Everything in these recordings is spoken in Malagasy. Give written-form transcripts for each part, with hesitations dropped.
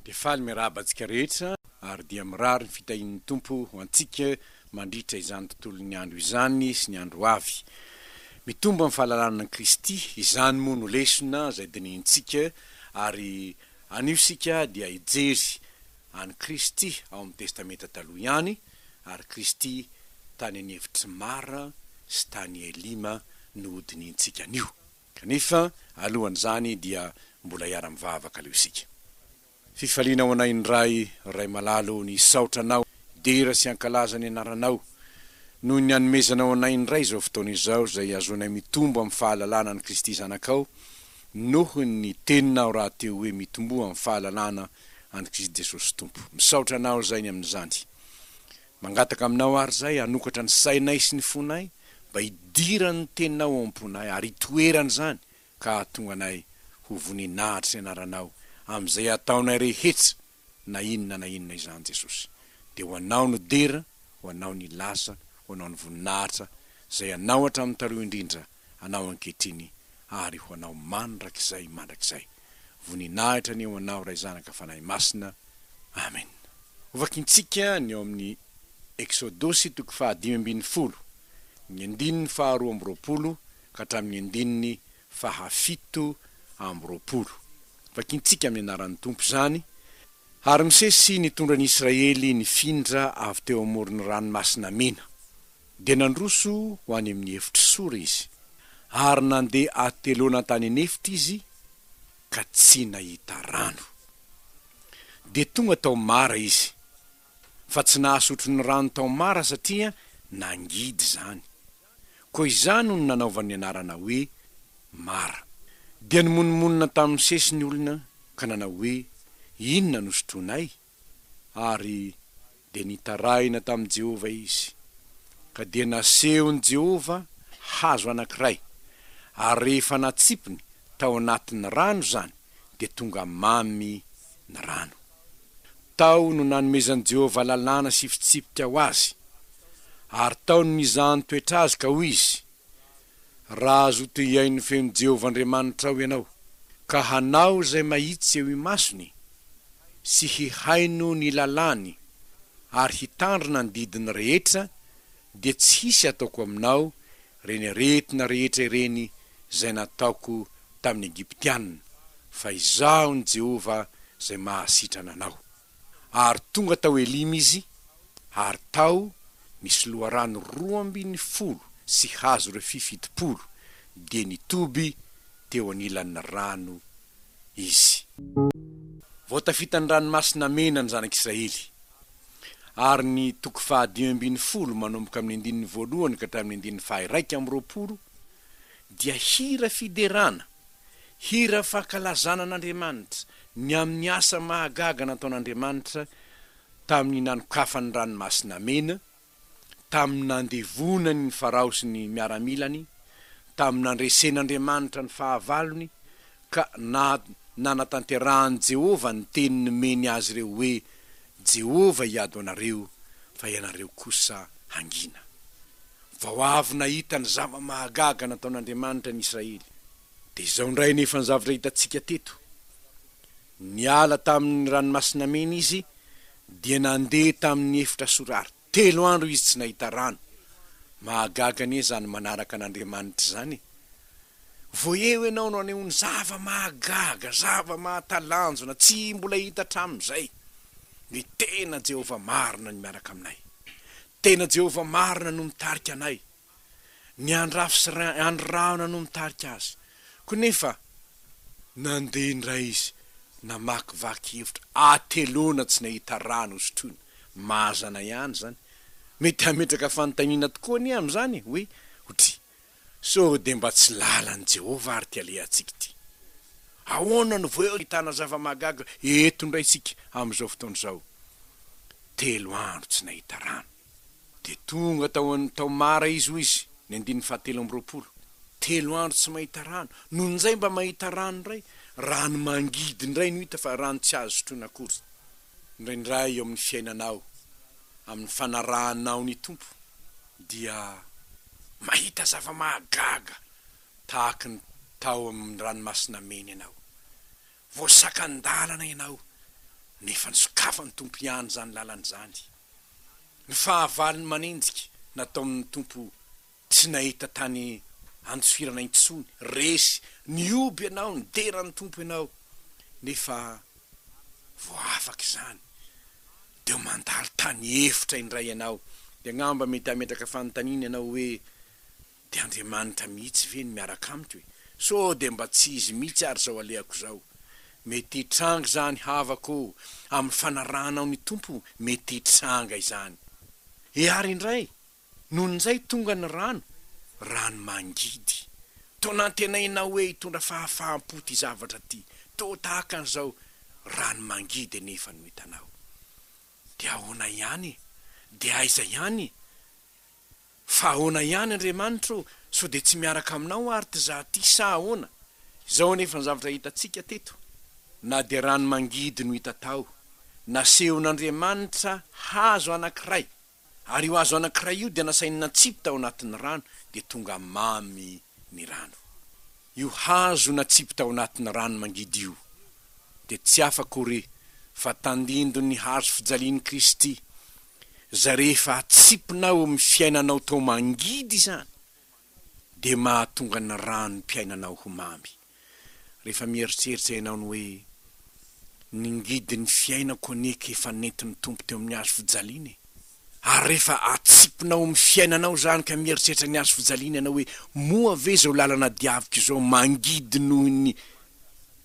De faly miarahaba antsika rehetra ary dia mirary ny fitahin'ny tompo ho antsika mandritra izany tontolo ny andro izany sy ny andro avy. Mitomba amin'ny fahalalana ny Kristy, izany moa no lesona izay dinintsika ary anio sika dia hijery any Kristy ao amin'ny testamenta taloha ihany ary Kristy tany an'hevitry Mara sy tany Elima no dinintsika anio. Kanefa alohan'izany dia mbola hiara-mivavaka aleo isika. Fifaliana ho anay indray ray malalo ny saotranao, dera sy ankalaza ny anaranao, noho ny anomezanao anay indray izao fotoana izao izay azonay mitombo amin'ny fahalalana ny Kristy zanakao, noho ny teninao raha teo hoe mitomboa amin'ny fahalalana any Kristy Jesosy Tompo. Misaotranao zay ny amin'izany. Mangataka aminao ary zay hanokatra ny sainay sy ny fonay, mba hidira ny teninao am-ponay ary hitoerany zany ka tonga anay ho voninahitra ny anaranao am'izay ataonay rehetra na inona izany Jesosy. De ho anao no dera, ho anao ny lasa, ho anao ny voninahitra zay anao hatramin'ny taloha indrindra, anao ankehitriny ary ho anao mandrakizay. Voninahitra ny ho anao ray zanaka fanahy masina. Amen. Ovakintsika ny ao amin'ny Exodosy 5:12, ny 12 ka hatramin'ny 17. Vakintsika amin'ny anaran'ny Tompo zany. Ary Mosesy nitondra ny Israely nifindra avy teo amoron'ny ranomasina mena, dia nandroso ho any amin'ny efitry sora izy, ary nandeha atelona tany anefitra izy ka tsy nahita rano. Dia tonga tao Mara izy, fa tsy nahasotro ny rano tao Mara satria nangidy zany. Koa izany no nanaovan'ny anarana hoe Mara. Dia nimonmonina tamin'ny Mosesy ny olona ka nanao hoe inona no sotroinay? Ary dia nitarahina tamin'i Jehova izy. Ka dia nasehon'i Jehova hazo anankiray, ary rehefa natsipiny tao anatin'ny rano zany, dia tonga mamy ny rano. Tao no nanomezan'i Jehova lalàna sy fitsipika ho azy, ary tao no nizahany toetra azy ka hoy izy: raha azo to iain'ny feon'i Jehova Andriamanitra ao ianao, ka hanao izay mahitsy eo imasony, sy hihaino ny lalàny ary hitandrina ny didiny rehetra, dia tsy hisy ataoko aminao reny aretina rehetra ireny izay nataoko tamin'ny Egiptianina, fa izaho ny Jehova izay mahasitrana anao. Ary tonga tao Elima izy, ary tao misy loharano 12 sy hazo refy 70, dia nitoby teo anilan'ny rano izy. Voatafita ny ranomasina mena ny zanak'Israely, ary ny 5:12 manomboka amin'ny 1 ka hatramin'ny 1:20, dia hira fiderana, hira fankalazana an'Andriamanitra ny amin'ny asa mahagaga nataon'Andriamanitra tamin'ny nanokafany ranomasina mena, tamin'ny nandevonany ny Farao sy ny miaramilany, tamin'ny nandresen'Andriamanitra ny fahavalony, ka nanatanterahany Jehova ny teniny meny azy ireo hoe Jehova hiado anareo, fa ianareo kosa hangina. Vao avy nahita ny zava-mahagaga nataon'Andriamanitra ny Israely. Dia izao ndray nefa ny zavatra hitantsika teto. Niala tamin'ny ranomasina mena izy, dia nandeha tamin'ny efitra sorary. 3 andro izy tsy nahita rano. Mahagaga anie zany manaraka an'Andriamanitra zany. Vo eo ianao no aneho ny zava-mahagaga, zava-mahatalanjona tsy mbola hita hatramin'izay. Ny tena Jehova marina ny miaraka aminay. Tena Jehova marina no mitarika anay. Ny andrafo sy androraona no mitarika azy. Konefa nandeha indray izy, namakivaky hevitra, atelona tsy nahita rano sotroina. Mazana ihany zany. Mety hametraka fanontaniana tokoa ni amin'izany hoe otry, so de mba tsy lalan'i Jehova ary ty alehantsika ty. Ahoana no voeo hitana zava-mahagaga eto ndray sika amin'izao fotoana izao? 3 andro tsy nahita rano. De tonga tao Mara izy ho izy, ny 17. 3 andro tsy mahita rano. Noho nizay mba mahita rano ndray, rano mangidy ndray no hita fa rano tsy azo sotroina akory. Indraindray eo amin'ny fiainanao, amin'ny fanarahanao ny Tompo, dia mahita zava-mahagaga tahaka ny tao amin'ny ranomasina mena ianao. Voasakandalana ianao, nefa nisokafany tompo ihany zany lalany zany. Ny fahavaliny manenjika nataon'ny tompo tsy nahita tany antsofirana intsony, resy nioby ianao, niderany tompo ianao, nefa voafaky zany de mandalo tany efitra indray ianao. De ngamba mety ametraka fanontaniana ianao hoe de Andriamanitra mihitsy ve ny miaraka amiko hoe so de mba tsy izy mihitsy ary zao aleako zao. Mety hitranga zany havako amin'ny fanaranao ny tompo, mety hitranga izany. Ary indray nohon'izay tonga ny rano mangidy. To nantenainao hoe hitondra fahafaham-po ty zavatra ty, to tahaka an'izao rano mangidy nefa no hitanao. De ahoana ihany? De aiza ihany? Fa ahoana ihany Andriamanitra so de tsy miaraka aminao ary ty za ty sa ahoana? Zao nefa ny zavatra hitatsika teto. Na de rano mangidy no hita tao, nasehon'Andriamanitra hazo anankiray, ary io hazo anankiray io de nasainy natsipy tao anatin'ny rano, de tonga mamy ny rano. Io hazo natsipy tao anatin'ny rano mangidy io de tsy afakory fa tandindo ny hazo fijalian'i Kristy. Zarefa atsipinao amin'ny fiainanao tao mangidy zany, de mahatonga ny rano mpiainanao ho mamy. Rehefa mieritreritra ianao ny hoe ningidy ny fiainako aneka efa nentin'ny tompo teo amin'ny hazo fijaliana, ary rehefa atsipinao amin'ny fiainanao zany ka mieritreritra ny hazo fijaliana ianao hoe moa ve zao lalana diaviko zao mangidy noho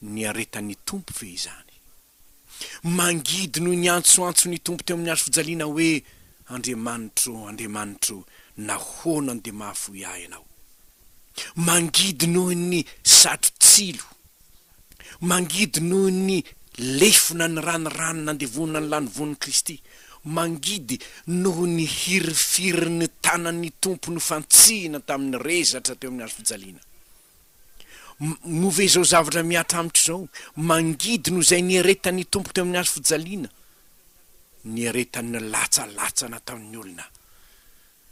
ny aretan'ny tompo ve izany? Mangidy noho ny antsoantso ny tompo teo amin'ny hazo fijaliana hoe Andriamanitro, nahoana de mahafoy ahy ianao. Mangidy noho ny satrotsilo, mangidy noho ny lefona ny ranoranona nandevonina ny lanovon'ny Kristy, mangidy noho ny hirifiry ny tanan'ny tompo ny fantsihina tamin'ny rezatra teo amin'ny hazo fijaliana. Move zao zavatra miatra amiko zao, mangidy noho zay nieretan'ny tompo teo amin'ny hazo fijaliana, nieretan'ny latsalatsa nataon'ny olona,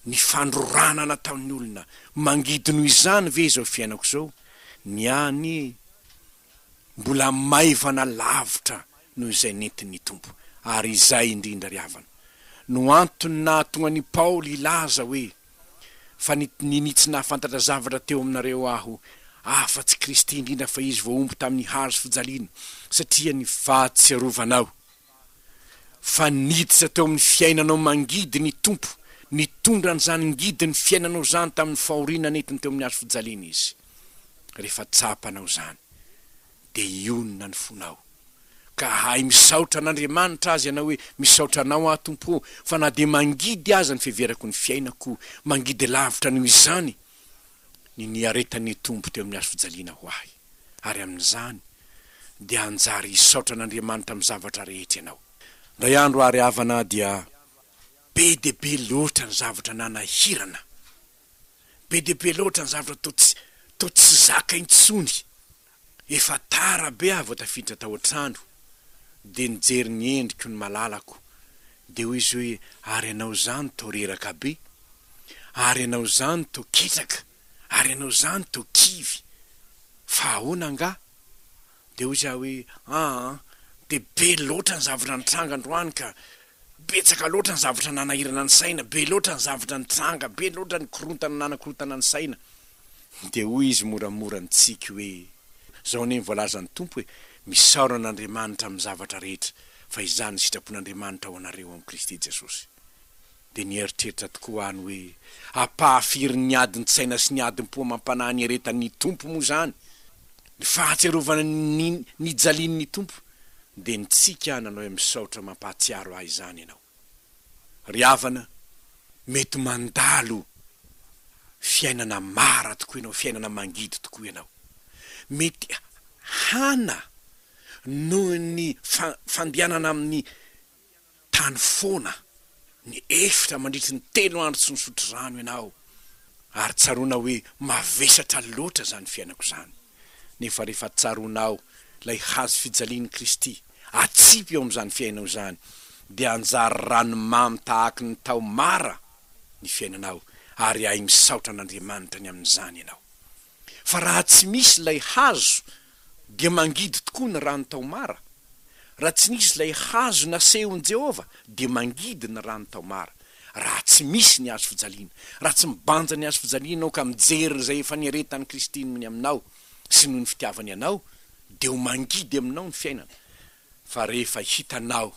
ny fandrorana nataon'ny olona. Mangidy noho izany ve zao fiainako zao? Niany mbola maivana lavitra noho izay nentin'ny tompo. Ary izay indrindra ry havana no antony nahatonga ny Paoly ilaza hoe fa ninitsy nahafantatra zavatra teo aminareo aho, afa-tsy Kristy indrindra fa izy voaomby tamin'ny hazo fijaliana, satria ny fahatsiarovanao fa niditra teo amin'ny fiainanao mangidy ny tompo, nitondra n'izany ngidy ny fiainanao zany tamin'ny fahoriana nentiny teo amin'ny hazo fijaliana izy. Rehefa tsapanao zany de ionina ny fonao, ka hay misaotra n'Andriamanitra azy ianao hoe misaotra anao aho tompo, fa na de mangidy aza ny fiheverako ny fiainako, mangidy lavitra noho izany ny niaretan'ny tompo teo amin'ny hazo fijaliana ho ahy. Ary amin'izany de anjary hisaotra n'Andriamanitra amin'ny zavatra rehetra ianao. Ray andro ary havana dia be de be loatra ny zavatra nanahirana, be de be loatra ny zavatra to tsy zaka intsony. Efa tara be avy tafiditra tao an-trano, de nijery ny endriko ny malalako, de hoy izy hoe ary ianao zany to reraka be, ary ianao zany to ketraka, ary ianao zany to kivy, fa ahoana nga? De hoy izy hoe de be loatra ny zavatra nitranga androany, ka betsaka loatra ny zavatra nanahirana ny saina, be loatra ny zavatra nitranga, be loatra ny korontana nanakorotana ny saina. De hoy izy moramora ny tsiky hoe zao ne voalazan'ny tompo hoe misaora n'Andriamanitra amin'ny zavatra rehetra, fa izany sitrapon'Andriamanitra ao anareo amin'ny Kristy Jesosy. De nieritreritra tokoa any hoe apahafiry ny adiny tsaina sy ny adym-po mampanahy ny eretan'ny tompo moa zany, ny fahatsiarovana ny jalin'ny tompo, de nitsika nanao misaotra mampahatsiaro ahy izany ianao. Ry havana, mety mandalo fiainana mara tokoa ianao, fiainana mangidy tokoa ianao, mety hana noho ny fandianana amin'ny tany foana ny efitra mandritry ny 3 andro tsy nisotro rano ianao, ary tsaroana hoe mavesatra loatra zany fiainako zany. Nefa rehefa tsaronao lay hazo fijalian'i Kristy, atsipy eo amin'izany fiainao zany, de anjary ranomamy tahaka ny tao mara ny fiainanao, ary ay misaotra n'Andriamanitra ny amin'izany ianao. Fa raha tsy misy lay hazo dia mangidy tokoa ny rano tao mara, raha tsy nisy ilay hazo nasehon'i Jehova dia mangidina rano tao mara. Raha tsy misy ny hazo fijaliana, raha tsy mibanja ny hazo fijaliana ao ka mijery izay efa nieretan'ny Kristy ny aminao sy noho ny fitiavany anao, dia ho mangidy aminao ny fiainana. Fa rehefa hitanao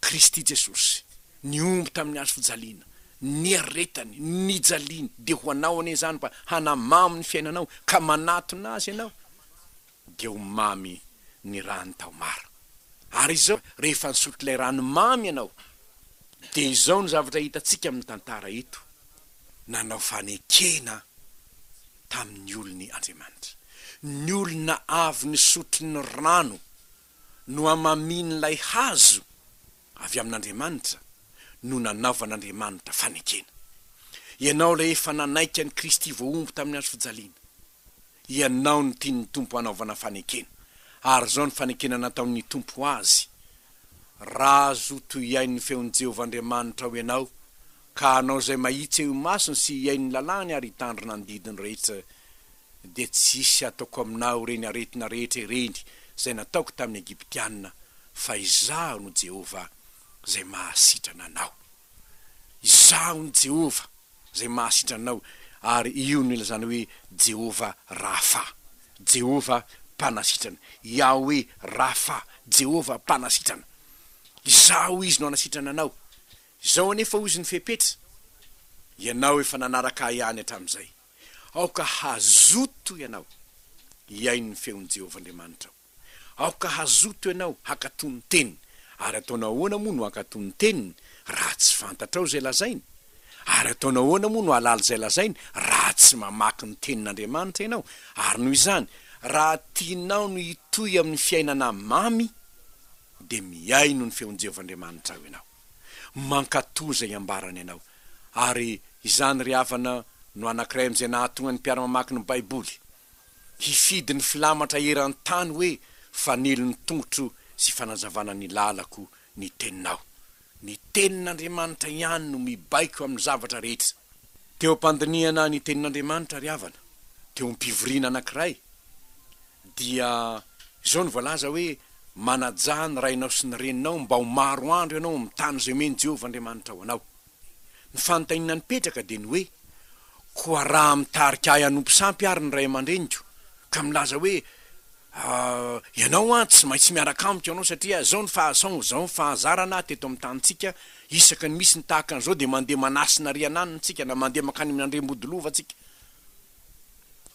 Kristy Jesosy niomby tamin'ny hazo fijaliana, nieretany, nijaliany, dia ho anao ane zany mba hanamamy ny fiainanao ka manatona azy ianao, dia ho mamy ny rano tao mara. Ary izao rehefa nisotro ilay rano mamy ianao, dia izao ny zavatra hitantsika amin'ny tantara eto, nanao fanekena tamin'ny olony Andriamanitra. Ny olona avy nisotro ny rano no amamin'ilay hazo avy amin'Andriamanitra no nanaovan'Andriamanitra fanekena. Ianao ilay efa nanaika ny Kristy voaomby tamin'ny hazo fijaliana, ianao no tian'ny tompo hanaovana fanekena. Ary zao ny fanekena nataon'ny tompo azy: raha azo tohiain'ny feon'ny Jehova Andriamanitra ao ianao, ka anao izay mahitsy eo masony sy hiain'ny lalàny ary hitandrina ny didiny rehetra, dia tsisy ataoko aminao reny aretina rehetra ireny izay nataoko tamin'ny Egiptianina, fa izaho no Jehova izay mahasitrana anao. Izaho no Jehova izay mahasitrana anao. Ary io no ilazana hoe Jehova Rafa, Jehova mpanasitrana, Yahweh Rafa, Jehova mpanasitrana. Izaho izy no anasitrana anao. Izao anefa hozy ny fepetra, ianao efa nanaraka ihany hatramin'izay, aoka hazoto ianao hiain'ny feon'ny Jehova Andriamanitra. Aoka hazoto ianao hakatony teniny. Ary ataonao ahoana moa no hakatony teniny raha tsy fantatrao izay lazainy? Ary ataonao ahoana moa no halala izay lazainy raha tsy mamaky ny tenin'Andriamanitra ianao? Ary noho izany, raha tianao no hitohy amin'ny fiainana mamy, dia miaino ny feon'ny Jehova Andriamanitra ao ianao, mankatoza iambarany ianao. Ary izany ry havana no anankiray amin'izay nahatonga ny mpiara-mamaky ny Baiboly hifidy ny filamatra eran-tany hoe fanelo ny tongotro sy fanazavana ny lalako ny teninao. Ny tenin'Andriamanitra ihany no mibaiko amin'ny zavatra rehetra. Teo am-pandiniana ny tenin'Andriamanitra ry havana, teo am-pivoriana anankiray, dia izao ny voalaza hoe manaja ny rainao sy ny reninao mba ho maro andro ianao mitany izay omeny Jehova Andriamanitra ao anao. Ny fanontaniana nipetraka dia ny hoe, koa raha mitarika ahy hanompo sampy ary ny ray aman-dreniko ka milaza hoe ianao tsy maintsy miaraka amiko ianao satria zao ny fahasaon, zao ny fahazarana teto amin'ny tanitsika, isaka ny misy ny tahaka an'izao dia mandeha manasina riananina tsika na mandeha makany amin'ny Andriambodilova tsika.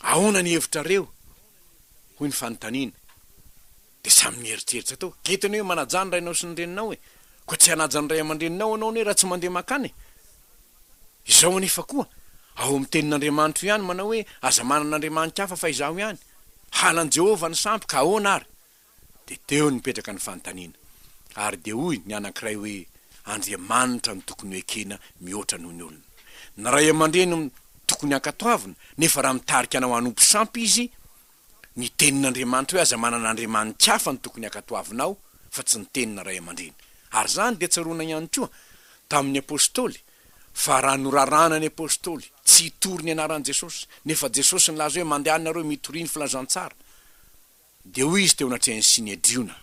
Ahoana ny hevitra reo? Hoy ny fanontaniana. Dia samy mieritreritra tao. Ketiny hoe manaja ny rainao sy ny reninao koa tsy hanaja ny ray aman-dreninao anao ne raha tsy mandeha makany. Izao anefa koa ao amin'ny tenin'Andriamanitra ihany manao hoe aza manan'Andriamanitra hafa fa izaho ihany, halan Jehova ny sampy ka ahoana ary? Dia teo nipetraka ny fanontaniana. Ary dia hoy ny anankiray hoe Andriamanitra no tokony ekena mihoatra noho ny olona. Ny ray aman-dreny tokony hankatoavina, nefa raha mitarika anao hanompo sampy izy, ny tenin'Andriamanitra hoe aza manan'Andriamanitra hafa no tokony hankatoavinao fa tsy ny tenina ray aman-dreny. Ary zany dia tsaroana ihany koa tamin'ny apôstôly, fa raha norarana ny apôstôly tsy hitory ny anaran'i Jesosy, nefa Jesosy nilaza hoe mandehanareo mitoriny filazantsara, dia hoy izy teo anatrehany Sinedriona,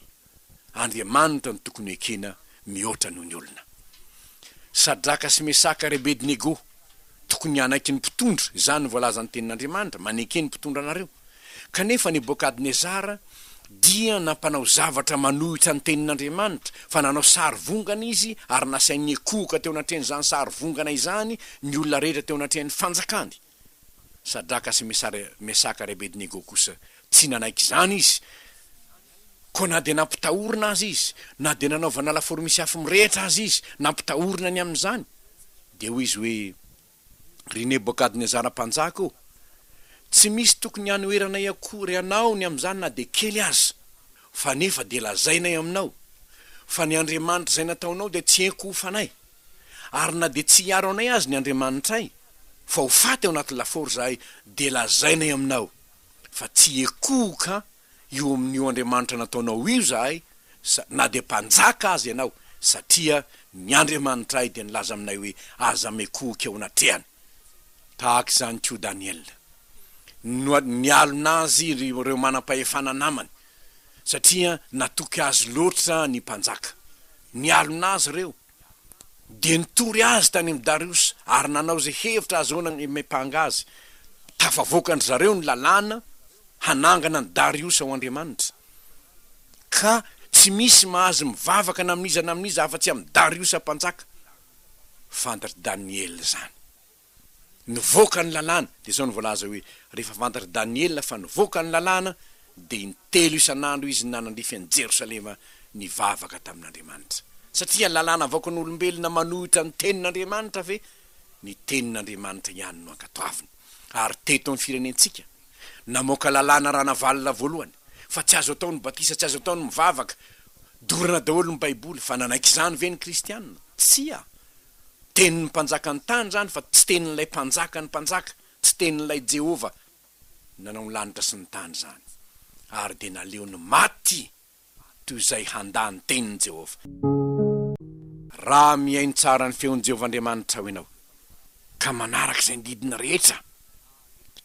Andriamanitra no tokony ekena mihoatra noho ny olona. Sadraka sy Mesaka ry Abednego tokony hanaiky ny mpitondra, izany ny voalazan'ny tenin'Andriamanitra, manekeny ny mpitondra anareo. Kanefa Nebokadnezara dia nampanao zavatra manohitra ny tenin'Andriamanitra, fa nanao sary vongana izy ary nasainy ekoka teo anatrehany izany sary vongana izany ny olona rehetra teo anatrehany fanjakany. Sadraka sy Mesaka ry Abednego kosa tsy nanaiky izany izy, koa na dia nampitahorina azy izy, na dia nanaovana lafory misy afo mirehitra azy izy, nampitahorina ny amin'izany. Dia hoy izy hoe, ry Nebokadnezara mpanjaka ô, tsy misy tokony hanoeranay akory anao ny amin'izany na dia kely aza, fa nefa dia lazainay aminao fa ny Andriamanitra izay nataonao dia tsy enkofanay, ary na dia tsy hiaro anay azy ny Andriamanitray, fa ho faty ao anaty lafaoro zahay, dia lazainay aminao fa tsy ekoka io amin'io Andriamanitra nataonao io zahay, na dia mpanjaka azy ianao, satria ny Andriamanitray dia nilaza aminay hoe aza mekoka ao anatrehany. Tahaka izany koa Daniel, nialona azy ireo manam-pahefana namany satria natoky azy loatra ny mpanjaka ny alonazy reo dia nitory azy tany amin'ny Darios ary nanao zay hevitra azoana mepanga azy tafavoakany zareo ny lalàna hanangana ny Darios ao Andriamanitra ka tsy misy mahazo mivavaka namin'iza namin'iza afa-tsy amin'ny Darios mpanjaka fantatry Daniel zany nivoaka ny lalàna dia zao ny voalaza hoe rehefa fantatry Daniel fa nivoaka ny lalàna dia intelo isan'andro izy nanandrify any Jerosalema nivavaka tamin'Andriamanitra satria lalàna vakon'olombelona manohitra ny tenin'Andriamanitra ve ny tenin'Andriamanitra ihany no ankatoaviny ary teto amin'ny firenentsika namoaka lalàna ranavalina voalohany fa tsy azo ataony batisa tsy azo ataony mivavaka dorana daholo ny baiboly fa nanaiky izany ve ny kristianina tsia tenin'ny mpanjaka ny tany zany fa tsy tenin'ilay mpanjaka ny mpanjaka tsy tenin'ilay Jehova nanao ny lanitra sy ny tany zany ary dia naleo ny maty toy izay handany tenin'ny Jehova raha miaino tsara ny feon'i Jehova Andriamanitra ho ianao ka manaraka izay didina rehetra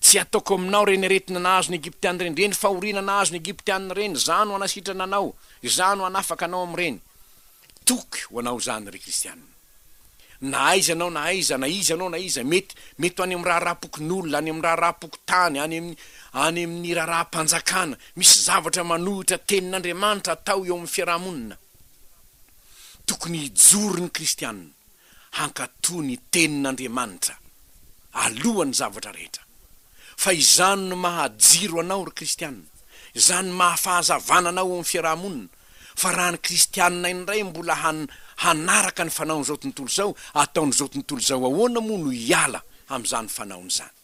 tsy ataoko aminao reny aretina nahazo ny Egyptianina reny reny fahoriana nahazo ny Egyptianina reny zany ho anasitrana anao izany ho anafaka anao amin'ireny toky ho anao zany ry kristianina na aiza anao na aiza na iza anao na iza mety any amin'ny raharaha-pokon'olona any amin'ny raharaha-poko tany any amin'ny raharaha-panjakana misy zavatra manohitra tenin'Andriamanitra atao eo amin'ny fiarahamonina tokony hijoro ny kristianina hankatoa ny tenin'Andriamanitra alohan'ny zavatra rehetra fa izany no mahajiro anao ry kristianina izany mahafahazavana anao amin'ny fiarahamonina fa raha ny kristianina indray mbola hanaraka ny fanaon'izao tontolo zao ataon'izao tontolo zao ahoana moa no hiala amin'izany fanaony zany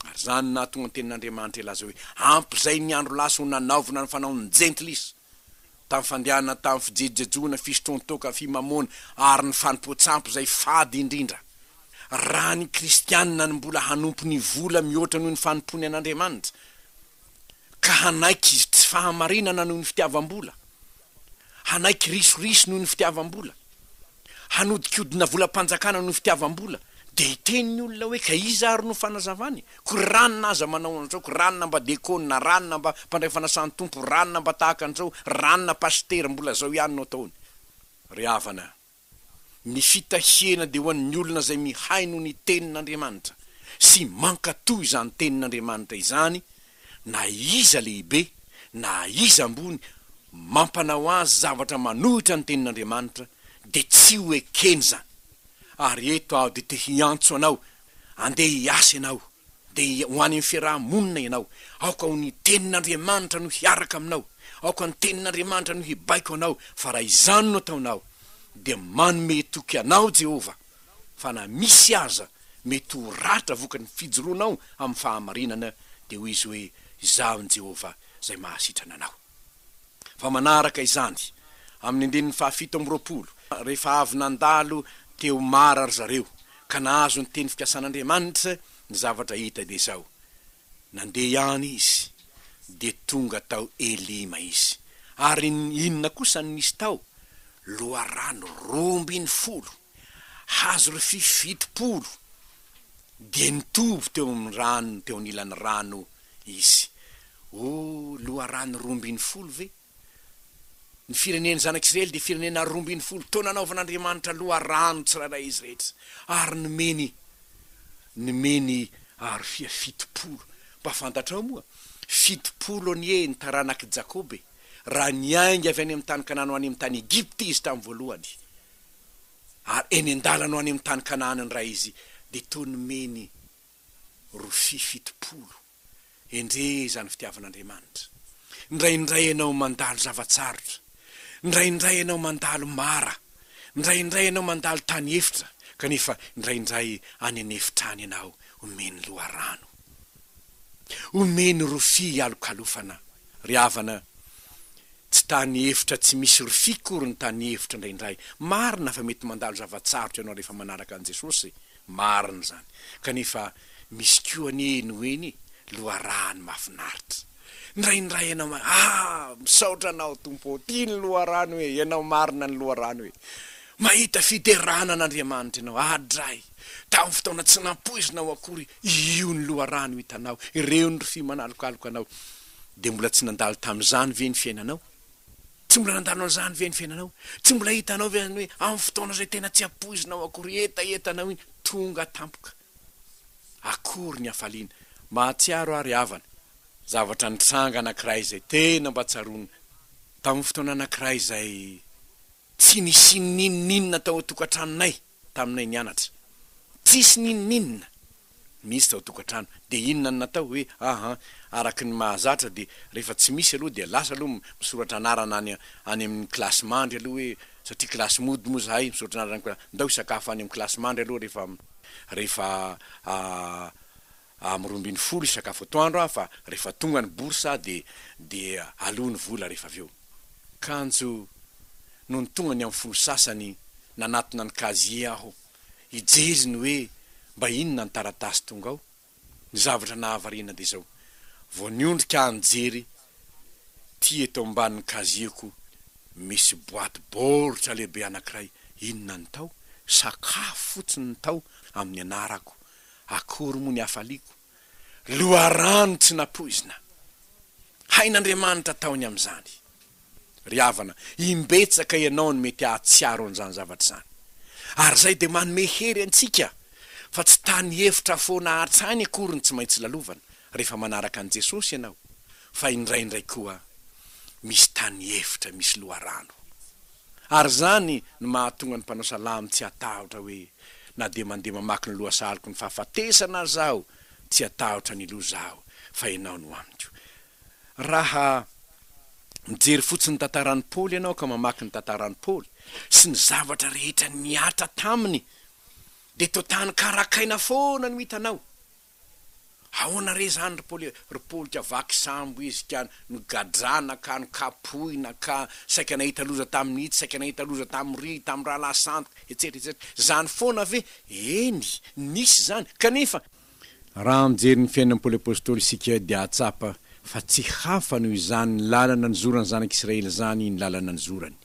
ary zany nahatonga ny tenin'Andriamanitra ilaza hoe ampy zay ny andro lasa ho nanaovina ny fanaon'ny jentlis tamin'ny fandehana tamin'ny fijejojoana fisotrontoka fimamoana ary ny fanompoatsampy zay fady indrindra raha ny kristianina ny mbola hanompo ny vola mihoatra noho ny fanompony an'Andriamanitra ka hanaiky tsy fahamarinana noho ny fitiavam-bola hanaiky risoriso noho ny fitiavam-bola hanodikodina volam-panjakana noho ny fitiavam-bola dia hiteny olona hoe ka iza ary no fanazavany ko ranona aza manao an'izao ko ranona mba dekona ranona mba mpandray fanasany tompo ranona mba tahaka an'izao ranona pastera mbola zao ihany no ataony ry havana ny fitahiana dia ho an'ny olona zay mihaino ny tenin'Andriamanitra sy mankatoy izany tenin'Andriamanitra izany na iza lehibe na iza ambony mampanao azy zavatra manohitra ny tenin'Andriamanitra dia tsy ho ekeny zany ary eto aho dia te hiantso anao andeha hiasa ianao dia ho any amin'ny fiarahamonina ianao aoka ho ny tenin'Andriamanitra no hiaraka aminao aoka ny tenin'Andriamanitra no hibaiko anao fa raha izany no ataonao dia manome toky anao Jehova fa na misy aza mety ho ratra vokany fijoroanao amin'ny fahamarinana dia hoy izy hoe izaho ny Jehova zay mahasitrana anao fa manaraka izany amin'ny andinin'ny 7:20 rehefa avy nandalo teo mara ry zareo ka nahazo ny teny fikasan'Andriamanitra ny zavatra hita dia zao nandeha ihany izy dia tonga tao Elima izy ary inona kosa ny nisy tao loharano 20 hazo ry 70 dia nitovy teo amin'ny rano teo anilan'ny rano izy loharano 20 ve ny fireneny zanak'Israely dia firenena 20 tao nanaovan'Andriamanitra loharano tsirairay izy rehetra ary nomeny ary 70 mba fantatrao moa 70 anie ny taranak'i Jakobe raha niainga avy any amin'ny tany Kanana ho any amin'ny tany Egypte izy tamin'ny voalohany ary eny an-dalana ho any amin'ny tany Kanana ny ray izy dia toa nomeny 70 endre zany fitiavan'Andriamanitra indraindray ianao mandalo zavatsarotra indraindray ianao mandalo mara indraindray ianao mandalo tany efitra kanefa indraindray any anefitra any ianao omeny loharano omeny rofia alokalofana ry havana tsy tany efitra tsy misy rofia kory ny tany efitra indraindray marina fa mety mandalo zavatsarotra ianao rehefa manaraka an' Jesosy marina zany kanefa misy koa anieny hoeny loharano mahafinaritra indraindray ianao misaotra anao tompo ty ny loharano hoe ianao marina ny loharano hoe mahita fiderana an'Andriamanitra ianao adray tamin'ny fotoana tsy nampoizinao akory io ny loharano hitanao ireo ny rofia manalokaloka anao dia mbola tsy nandalo tamin'izany ve ny fiainanao tsy mbola nandalo an'izany ve ny fiainanao, tsy mbola hitanao ve hoe amin'ny fotoana zay tena tsy apoizinao akory etaetanao iny tonga tampoka. Akory ny hafaliana, mahatsiaro ary havana zavatra nitranga anankiray zay tena mba tsarona tamin'ny fotoana anankiray zay tsy nisy ninninna tao tokantranonay taminay nianatra, tsisy ninninna misy tao tokantrano. De inona ny natao hoe araky ny mahazatra de rehefa tsy misy aloha de lasa aloha misoratra anarana any amin'ny klasy mandry aloha hoe satria klasy mody moa zahay misoratra anarana ndao isakafo any amin'ny klasy mandry aloha rehefa am'roambin'ny folo isakafo atoandro fa rehefa tonga ny borsa de aloha ny vola rehefa aveo. Kanjo no ny tonga ny amin'ny folo sasany nanatona ny kazie aho ijeriny hoe mba inona ny taratasy tonga ao, ny zavatra nahavarina de zao vao niondrika anjery ty eto ambanin'ny kazieko misy boaty baoritra lehibe anankiray. Inona ny tao? Sakafo fotsiny ny tao amin'ny anarako. Akory moa ny hafaliko, loharano tsy napoizina, hain'Andriamanitra taony am'izany. Ry havana, imbetsaka ianao ny mety ahatsiaro an'izany zavatra zany, ary zay de manome hery antsika fa tsy tany hevitra foana hatrany akory ny tsy maintsy lalovana rehefa manaraka an' Jesosy ianao, fa indraindray koa misy tany hevitra misy loharano. Ary zany no mahatonga ny mpanao salamy tsy atahotra hoe na de mandeha mamaky ny lohasaloko ny fahafatesana zao tsy atahotra ny loha zao fa ianao no amiko. Raha mijery fotsiny tantaran'ny Paoly ianao ka mamaky ny tantaran'ny Paoly sy ny zavatra rehetra niatra taminy de totany karakaina foana no hitanao. Ahoana re zany ry Paoly ka vaky sambo izy ka no gadrana ka no kapoina ka saika nahita loza tamin'ny ity, saika nahita loza tamin'ny tamin'ny raha lasanto etsetera. Zany foana ve? Eny, nisy zany. Kanefa raha mijery ny fiainan'ny Paoly apôstôly isika de atsapa fa tsy hafa noho izany lalana ny zorany zanak'Israely zany ny lalana ny zorany.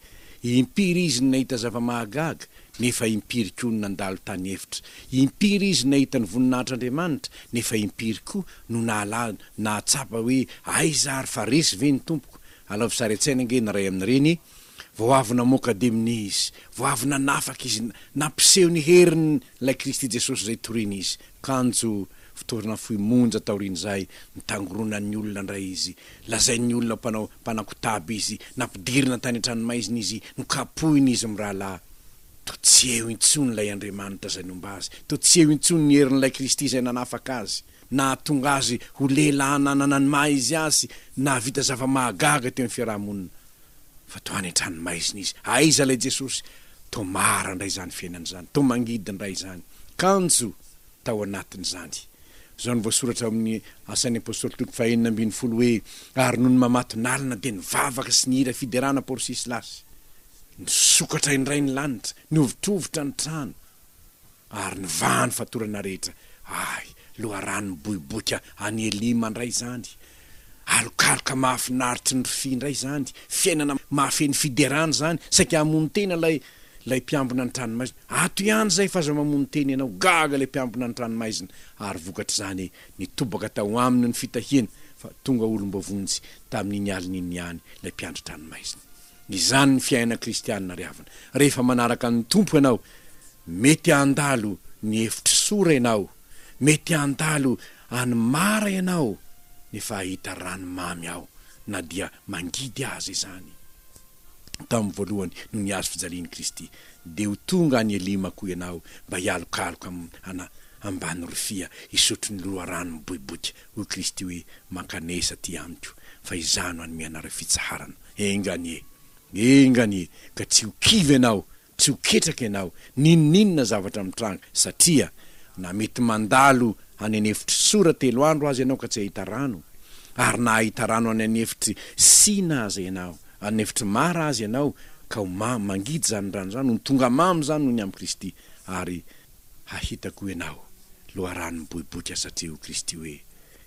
Impiry izy nahita zava-mahagaga nefa impiry koa no nandalo tany hevitra. Impiry izy nahita ny voninahitr'Andriamanitra nefa impiry koa no nahatsapa hoe aiza ary fa resy ve ny tompoko. Alaovy sary an-tsaina ange ny ray amin'ireny vao avy namoaka deminy izy, vao avy nanafaka izy, nampiseho ny heriny lay Kristy Jesosy zay toriny izy. Kanjo fotoana foimonja taoriny zay nitangorona ny olona ndray izy, lazay ny olona mpanakotaby izy, nampidirina tany an-tranomaizina izy, nokapohiny izy am'rahalahy. To tsy eo intsony lay Andriamanitra zay nomba azy, to tsy eo intsony ny herin'lay Kristy zay nanafaka azy, nahatonga azy ho lehilahy nanana ny maha izy azy, nahavita zava-mahagaga teo amin'ny fiarahamonina. Fa to any an-tranomaizina izy, aiza lay Jesosy? To mara ndray zany fiainany zany, to mangidy ndray zany. Kanjo tao anatin' zany. Zao ny voasoratra amin'ny asan'ny apôstôly toko 4:10 hoe ary noho ny mamatonalina de nivavaka sy nihira fiderana Pôrsisy lasy, nisokatra indray ny lanitra, niovitrovotra ny trano ary nivany fatorana rehetra. Loharano miboiboika any Elima ndray zany, alokaloka mahafinaritra ny rofia ndray zany, fiainana mahafeny fiderana zany, saika hamono tena lay mpiambina ny tranomaizina. Ato ihany zay fa aza mamono teny ianao, gaga lay mpiambina ny tranomaizina, ary vokatra zany nitobaka tao aminy ny fitahiana fa tonga olombavonjy tamin'iny alin'iny ihany lay mpiandry tranomaizina. Izany ny fiaina kristianina ry havana. Rehefa manaraka ny tompo ianao, mety andalo ny hevitry sora ianao, mety andalo any mara ianao, nefa ahita ranomamy ao na dia mangidy azy izany. Tamin'ny voalohany no niazo fijalian'i Kristy de ho tonga any Elima koa ianao mba hialokaloka ambany rofia isotro ny loharano miboiboika ho Kristy hoe mankanesa ty amiko fa izano anomeana fitsaharana. Enganie ka tsy ho kivy ianao, tsy ho ketraka ianao ninninna zavatra mitranga, satria na mety mandalo any anefitry sora 3 andro azy ianao ka tsy ahita rano, ary na ahita rano any anefitry sina azy ianao, anefitry mara azy ianao ka ho mangidy zany rano zany, no tonga mamy zany no ny amin'ny Kristy, ary hahitako ianao loharano miboiboika satria ho Kristy hoe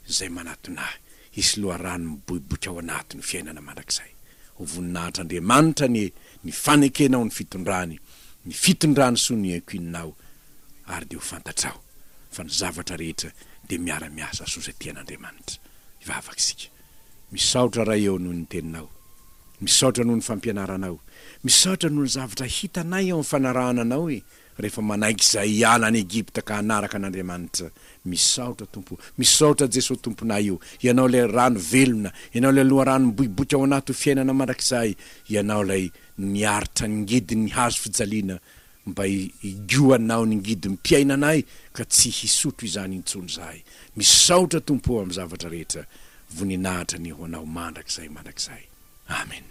zay manatonahy, isy loharano miboiboika ao anatiny fiainana mandrakizay. Ho voninahitr'Andriamanitra ny fanekenao ny fitondrany so ny ankoinao, ary de ho fantatrao fa ny zavatra rehetra de miara-miasa so zay tian'Andriamanitra. Ivavaka isika misaotra raha eo noho ny teninao, misaotra noho ny fampianaranao, misaotra noho ny zavatra hitanay ao am'fanarahananao rehefa manaiky izay hiala any Egipta ka hanaraka an'Andriamanitra. Misaotra Tompo, misaotra Jesosy Tomponay io, ianao lay rano velona, ianao lay loha rano miboiboika ao anaty fiainana mandrakizay, ianao lay niaritra ningidy ny hazo fijaliana mba igioanao ningidy mpiainanay ka tsy hisotro izany intsony zahay. Misaotra Tompo amin'ny zavatra rehetra, voninahitra ny ho anao mandrakizay. Amen.